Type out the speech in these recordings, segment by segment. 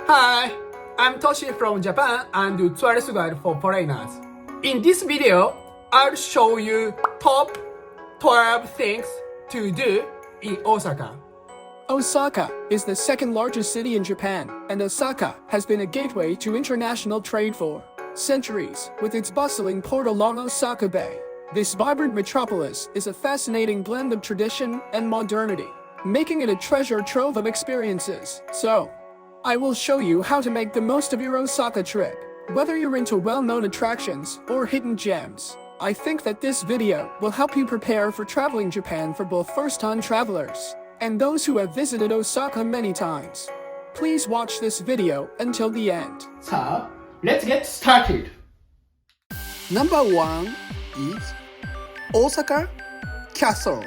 Hi, I'm Toshi from Japan and Tourist Guide for Foreigners. In this video, I'll show you top 12 things to do in Osaka. Osaka is the second largest city in Japan, and Osaka has been a gateway to international trade for centuries, with its bustling port along Osaka Bay. This vibrant metropolis is a fascinating blend of tradition and modernity, making it a treasure trove of experiences. So, I will show you how to make the most of your Osaka trip. Whether you're into well-known attractions or hidden gems, I think that this video will help you prepare for traveling Japan for both first-time travelers and those who have visited Osaka many times. Please watch this video until the end. So, let's get started. Number 1 is Osaka Castle.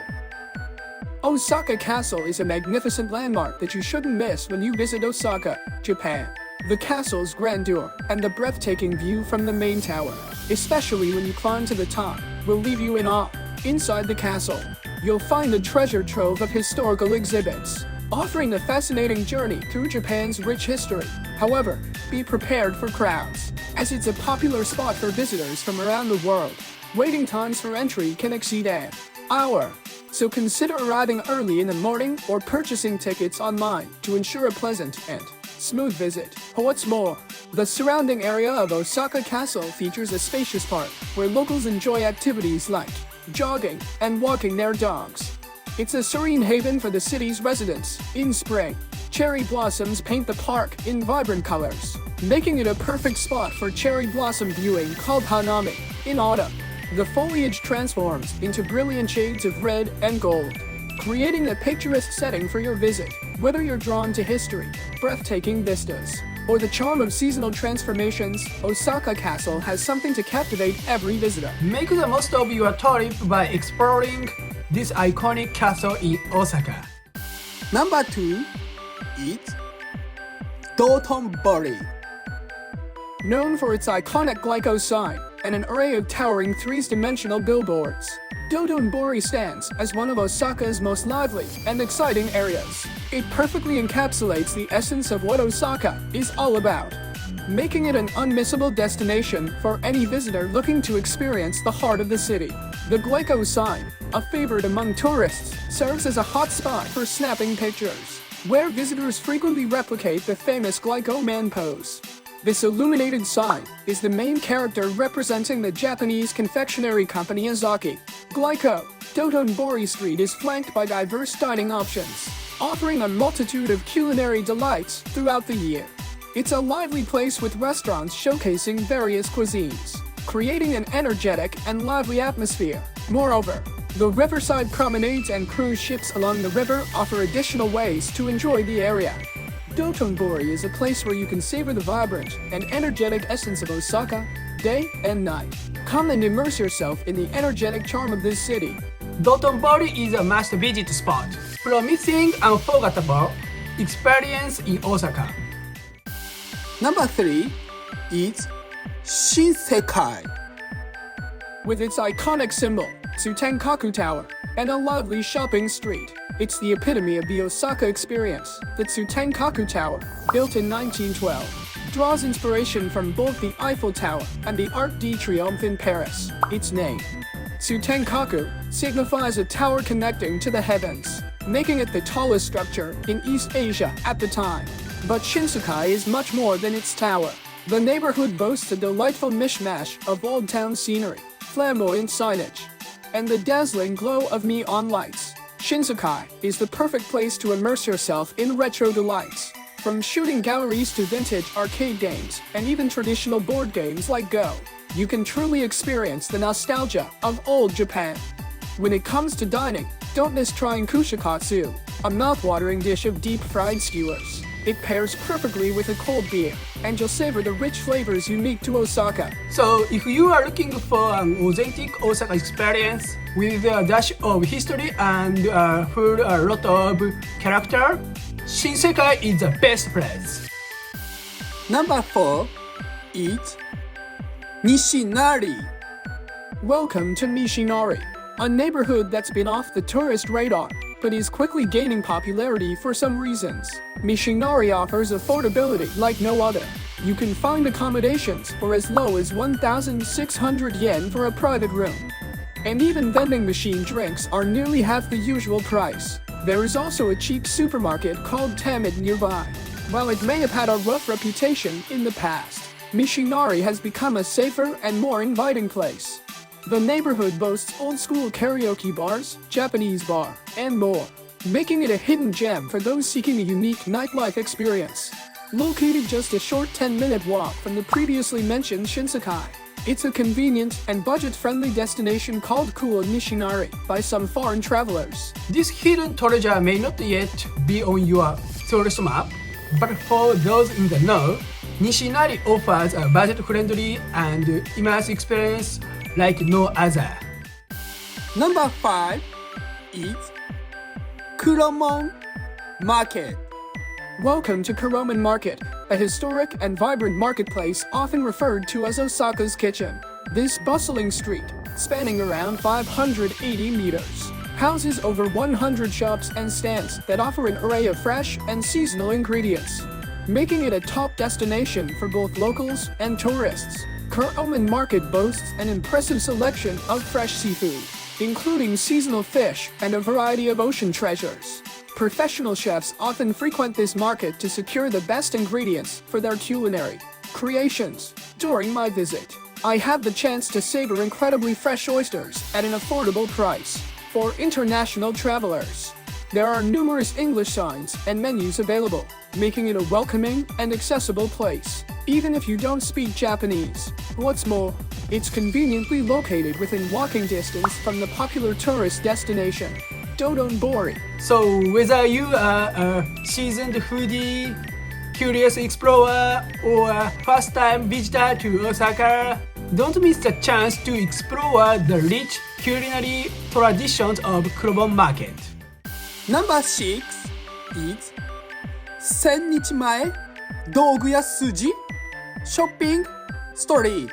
Osaka Castle is a magnificent landmark that you shouldn't miss when you visit Osaka, Japan. The castle's grandeur and the breathtaking view from the main tower, especially when you climb to the top, will leave you in awe. Inside the castle, you'll find a treasure trove of historical exhibits, offering a fascinating journey through Japan's rich history. However, be prepared for crowds, as it's a popular spot for visitors from around the world. Waiting times for entry can exceed an hour, so consider arriving early in the morning or purchasing tickets online to ensure a pleasant and smooth visit. What's more, the surrounding area of Osaka Castle features a spacious park where locals enjoy activities like jogging and walking their dogs. It's a serene haven for the city's residents. In spring, cherry blossoms paint the park in vibrant colors, making it a perfect spot for cherry blossom viewing called hanami. In autumn, the foliage transforms into brilliant shades of red and gold, creating a picturesque setting for your visit. Whether you're drawn to history, breathtaking vistas, or the charm of seasonal transformations, Osaka Castle has something to captivate every visitor. Make the most of your trip by exploring this iconic castle in Osaka. Number 2 is Dotonbori. Known for its iconic Glico sign and an array of towering three-dimensional billboards, Dotonbori stands as one of Osaka's most lively and exciting areas. It perfectly encapsulates the essence of what Osaka is all about, making it an unmissable destination for any visitor looking to experience the heart of the city. The Glico sign, a favorite among tourists, serves as a hot spot for snapping pictures, where visitors frequently replicate the famous Glico man pose. This illuminated sign is the main character representing the Japanese confectionery company Asahi. Glico, Dotonbori Street is flanked by diverse dining options, offering a multitude of culinary delights throughout the year. It's a lively place with restaurants showcasing various cuisines, creating an energetic and lively atmosphere. Moreover, the riverside promenades and cruise ships along the river offer additional ways to enjoy the area. Dotonbori is a place where you can savor the vibrant and energetic essence of Osaka, day and night. Come and immerse yourself in the energetic charm of this city. Dotonbori is a must-visit spot, promising unforgettable experience in Osaka. Number 3 is Shinsekai. With its iconic symbol, Tsutenkaku Tower, and a lively shopping street, it's the epitome of the Osaka experience. The Tsutenkaku Tower, built in 1912, draws inspiration from both the Eiffel Tower and the Arc de Triomphe in Paris. Its name, Tsutenkaku, signifies a tower connecting to the heavens, making it the tallest structure in East Asia at the time. But Shinsekai is much more than its tower. The neighborhood boasts a delightful mishmash of old town scenery, flamboyant signage, and the dazzling glow of neon lights. Shinsekai is the perfect place to immerse yourself in retro delights, from shooting galleries to vintage arcade games and even traditional board games like Go. You can truly experience the nostalgia of old Japan. When it comes to dining, don't miss trying kushikatsu, a mouth-watering dish of deep-fried skewers. It pairs perfectly with a cold beer, and you'll savor the rich flavors unique to Osaka. So, if you are looking for an authentic Osaka experience with a dash of history and full a lot of character, Shinsekai is the best place. Number 4 is Nishinari. Welcome to Nishinari, a neighborhood that's been off the tourist radar but is quickly gaining popularity for some reasons. Mishinari offers affordability like no other. You can find accommodations for as low as 1,600 yen for a private room. And even vending machine drinks are nearly half the usual price. There is also a cheap supermarket called Tamid nearby. While it may have had a rough reputation in the past, Mishinari has become a safer and more inviting place. The neighborhood boasts old-school karaoke bars, Japanese bar, and more, making it a hidden gem for those seeking a unique nightlife experience. Located just a short 10-minute walk from the previously mentioned Shinsekai, it's a convenient and budget-friendly destination called Cool Nishinari by some foreign travelers. This hidden treasure may not yet be on your tourist map, but for those in the know, Nishinari offers a budget-friendly and immersive experience like no other. Number 5 is Kuromon Market. Welcome to Kuromon Market, a historic and vibrant marketplace often referred to as Osaka's kitchen. This bustling street, spanning around 580 meters, houses over 100 shops and stands that offer an array of fresh and seasonal ingredients, making it a top destination for both locals and tourists. Kuromon Market boasts an impressive selection of fresh seafood, including seasonal fish and a variety of ocean treasures. Professional chefs often frequent this market to secure the best ingredients for their culinary creations. During my visit, I had the chance to savor incredibly fresh oysters at an affordable price for international travelers. There are numerous English signs and menus available, making it a welcoming and accessible place, even if you don't speak Japanese. What's more, it's conveniently located within walking distance from the popular tourist destination, Dodonbori. So whether you are a seasoned foodie, curious explorer, or a first-time visitor to Osaka, don't miss the chance to explore the rich culinary traditions of Kuromon Market. Number 6 is Sennichimae Doguyasuji Shopping Street.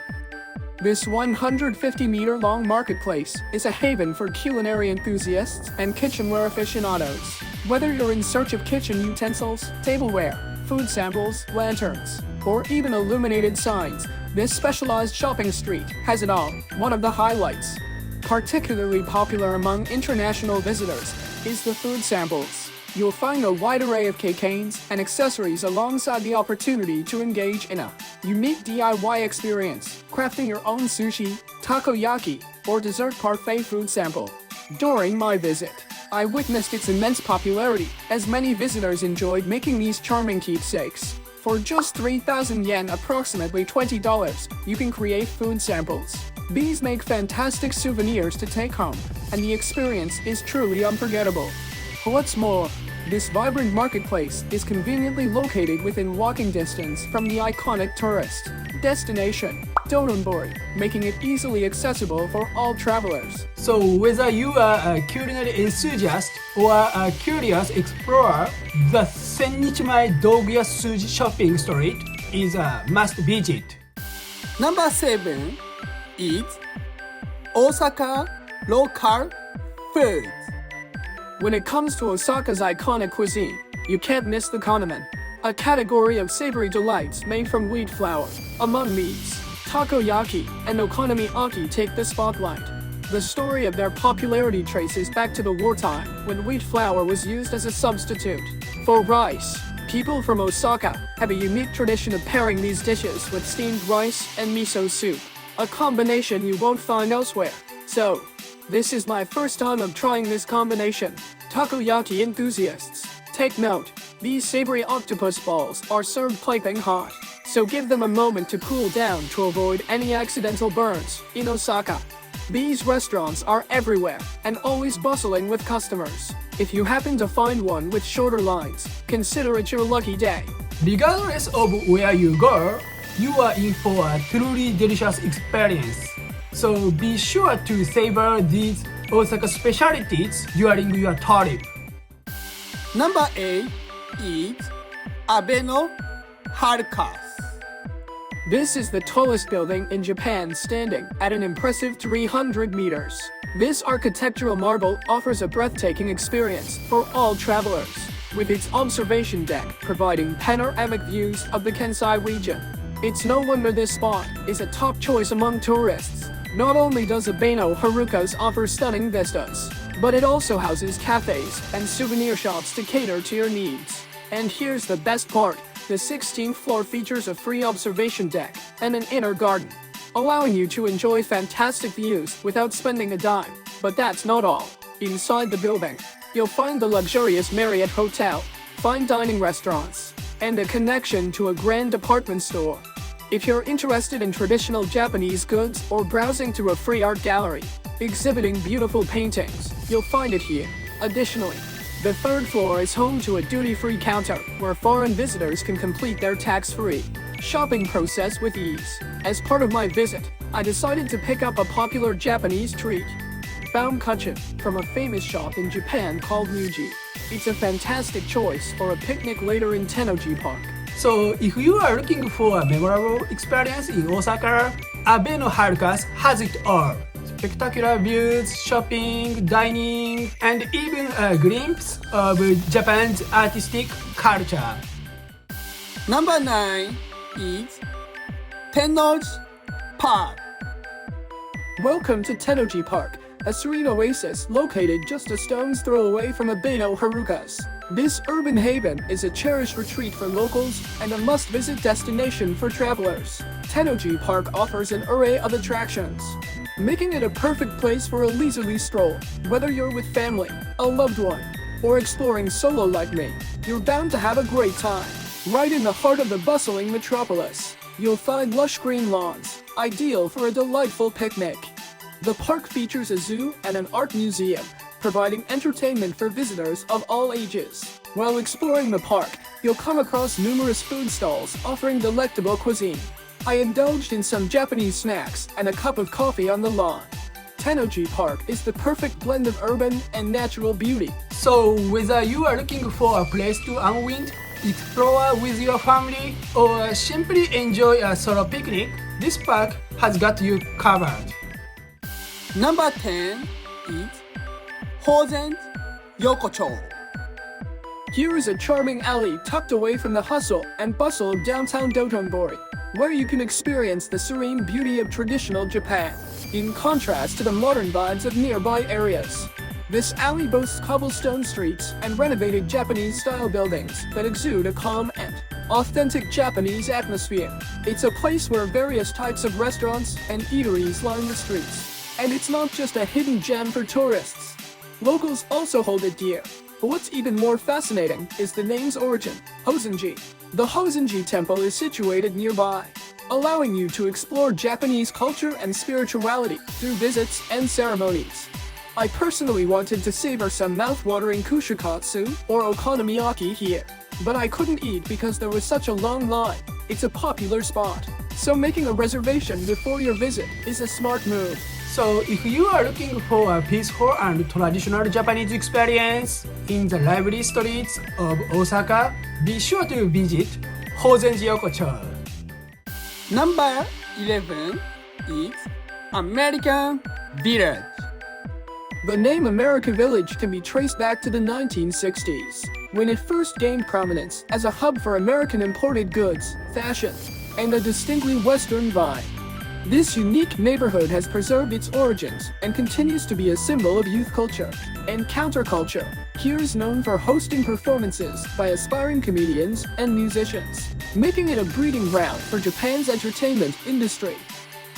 This 150-meter-long marketplace is a haven for culinary enthusiasts and kitchenware aficionados. Whether you're in search of kitchen utensils, tableware, food samples, lanterns, or even illuminated signs, this specialized shopping street has it all. One of the highlights, particularly popular among international visitors, is the food samples. You'll find a wide array of keychains and accessories alongside the opportunity to engage in a unique DIY experience, crafting your own sushi, takoyaki, or dessert parfait food sample. During my visit, I witnessed its immense popularity as many visitors enjoyed making these charming keepsakes. For just 3,000 yen, approximately $20, you can create food samples. These make fantastic souvenirs to take home, and the experience is truly unforgettable. What's more, this vibrant marketplace is conveniently located within walking distance from the iconic tourist destination, Dodonbori, making it easily accessible for all travelers. So whether you are a culinary enthusiast or a curious explorer, the Sennichimae Doguyasuji shopping street is a must visit. Number 7 is Osaka local foods. When it comes to Osaka's iconic cuisine, you can't miss the konmen, a category of savory delights made from wheat flour. Among these, takoyaki and okonomiyaki take the spotlight. The story of their popularity traces back to the wartime when wheat flour was used as a substitute for rice. People from Osaka have a unique tradition of pairing these dishes with steamed rice and miso soup, a combination you won't find elsewhere. So, this is my first time of trying this combination. Takoyaki enthusiasts, take note, these savory octopus balls are served piping hot, so give them a moment to cool down to avoid any accidental burns in Osaka. These restaurants are everywhere and always bustling with customers. If you happen to find one with shorter lines, consider it your lucky day. Regardless of where you go, you are in for a truly delicious experience. So be sure to savor these Osaka specialties during your trip. Number 8 is Abe no Harukas. This is the tallest building in Japan, standing at an impressive 300 meters. This architectural marvel offers a breathtaking experience for all travelers, with its observation deck providing panoramic views of the Kansai region. It's no wonder this spot is a top choice among tourists. Not only does Abeno Harukas offer stunning vistas, but it also houses cafes and souvenir shops to cater to your needs. And here's the best part, the 16th floor features a free observation deck and an inner garden, allowing you to enjoy fantastic views without spending a dime. But that's not all. Inside the building, you'll find the luxurious Marriott Hotel, fine dining restaurants, and a connection to a grand department store. If you're interested in traditional Japanese goods or browsing through a free art gallery exhibiting beautiful paintings, you'll find it here. Additionally, the third floor is home to a duty-free counter where foreign visitors can complete their tax-free shopping process with ease. As part of my visit, I decided to pick up a popular Japanese treat, Baumkuchen, from a famous shop in Japan called Muji. It's a fantastic choice for a picnic later in Tennoji Park. So if you are looking for a memorable experience in Osaka, Abeno Harukas has it all. Spectacular views, shopping, dining, and even a glimpse of Japan's artistic culture. Number 9 is Tennoji Park. Welcome to Tennoji Park, a serene oasis located just a stone's throw away from Abeno Harukas. This urban haven is a cherished retreat for locals and a must-visit destination for travelers. Tennoji Park offers an array of attractions, making it a perfect place for a leisurely stroll. Whether you're with family, a loved one, or exploring solo like me, you're bound to have a great time. Right in the heart of the bustling metropolis, you'll find lush green lawns, ideal for a delightful picnic. The park features a zoo and an art museum, providing entertainment for visitors of all ages. While exploring the park, you'll come across numerous food stalls offering delectable cuisine. I indulged in some Japanese snacks and a cup of coffee on the lawn. Tennoji Park is the perfect blend of urban and natural beauty. So whether you are looking for a place to unwind, explore with your family, or simply enjoy a solo picnic, this park has got you covered. Number 10 is Hosen Yokocho. Here is a charming alley tucked away from the hustle and bustle of downtown Dotonbori, where you can experience the serene beauty of traditional Japan, in contrast to the modern vibes of nearby areas. This alley boasts cobblestone streets and renovated Japanese-style buildings that exude a calm and authentic Japanese atmosphere. It's a place where various types of restaurants and eateries line the streets. And it's not just a hidden gem for tourists. Locals also hold it dear. But what's even more fascinating is the name's origin, Hosenji. The Hosenji temple is situated nearby, allowing you to explore Japanese culture and spirituality through visits and ceremonies. I personally wanted to savor some mouth-watering kushikatsu or okonomiyaki here, but I couldn't eat because there was such a long line. It's a popular spot, so making a reservation before your visit is a smart move. So if you are looking for a peaceful and traditional Japanese experience in the lively streets of Osaka, be sure to visit Hosenji Yokocho. Number 11 is American Village. The name America Village can be traced back to the 1960s, when it first gained prominence as a hub for American imported goods, fashion, and a distinctly Western vibe. This unique neighborhood has preserved its origins and continues to be a symbol of youth culture and counterculture. Here is known for hosting performances by aspiring comedians and musicians, making it a breeding ground for Japan's entertainment industry.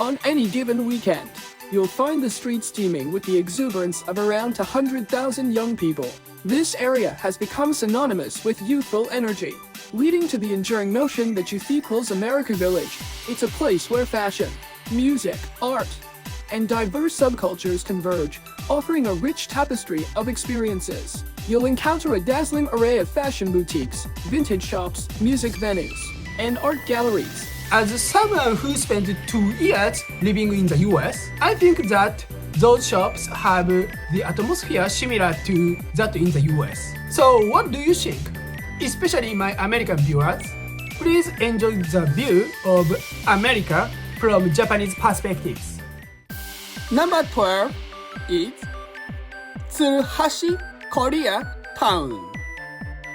On any given weekend, you'll find the streets teeming with the exuberance of around 100,000 young people. This area has become synonymous with youthful energy, leading to the enduring notion that youth equals America Village. It's a place where fashion, music, art, and diverse subcultures converge, offering a rich tapestry of experiences. You'll encounter a dazzling array of fashion boutiques, vintage shops, music venues, and art galleries. As someone who spent 2 years living in the US, I think that those shops have the atmosphere similar to that in the US. So what do you think? Especially my American viewers. Please enjoy the view of America from Japanese perspectives. Number 12 is Tsuruhashi Korea Town.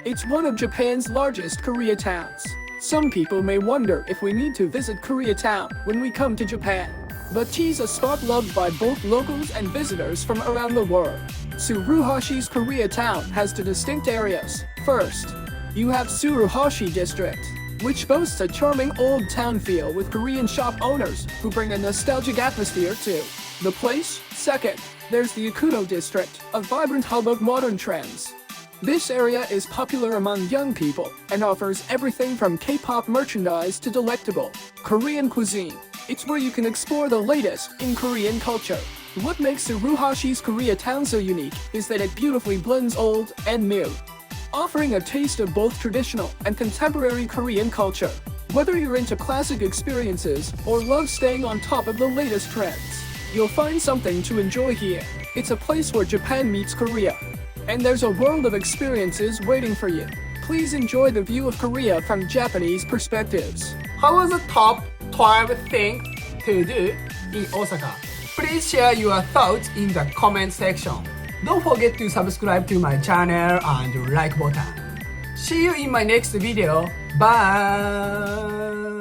It's one of Japan's largest Koreatowns. Some people may wonder if we need to visit Koreatown when we come to Japan, but it's a spot loved by both locals and visitors from around the world. Tsuruhashi's Koreatown has two distinct areas. First, you have Tsuruhashi District, which boasts a charming old town feel with Korean shop owners who bring a nostalgic atmosphere to the place. Second, there's the Yokocho District, a vibrant hub of modern trends. This area is popular among young people and offers everything from K-pop merchandise to delectable Korean cuisine. It's where you can explore the latest in Korean culture. What makes Tsuruhashi's Koreatown so unique is that it beautifully blends old and new, offering a taste of both traditional and contemporary Korean culture. Whether you're into classic experiences or love staying on top of the latest trends, you'll find something to enjoy here. It's a place where Japan meets Korea, and there's a world of experiences waiting for you. Please enjoy the view of Korea from Japanese perspectives. How was the top 12 things to do in Osaka? Please share your thoughts in the comment section. Don't forget to subscribe to my channel and like button. See you in my next video. Bye!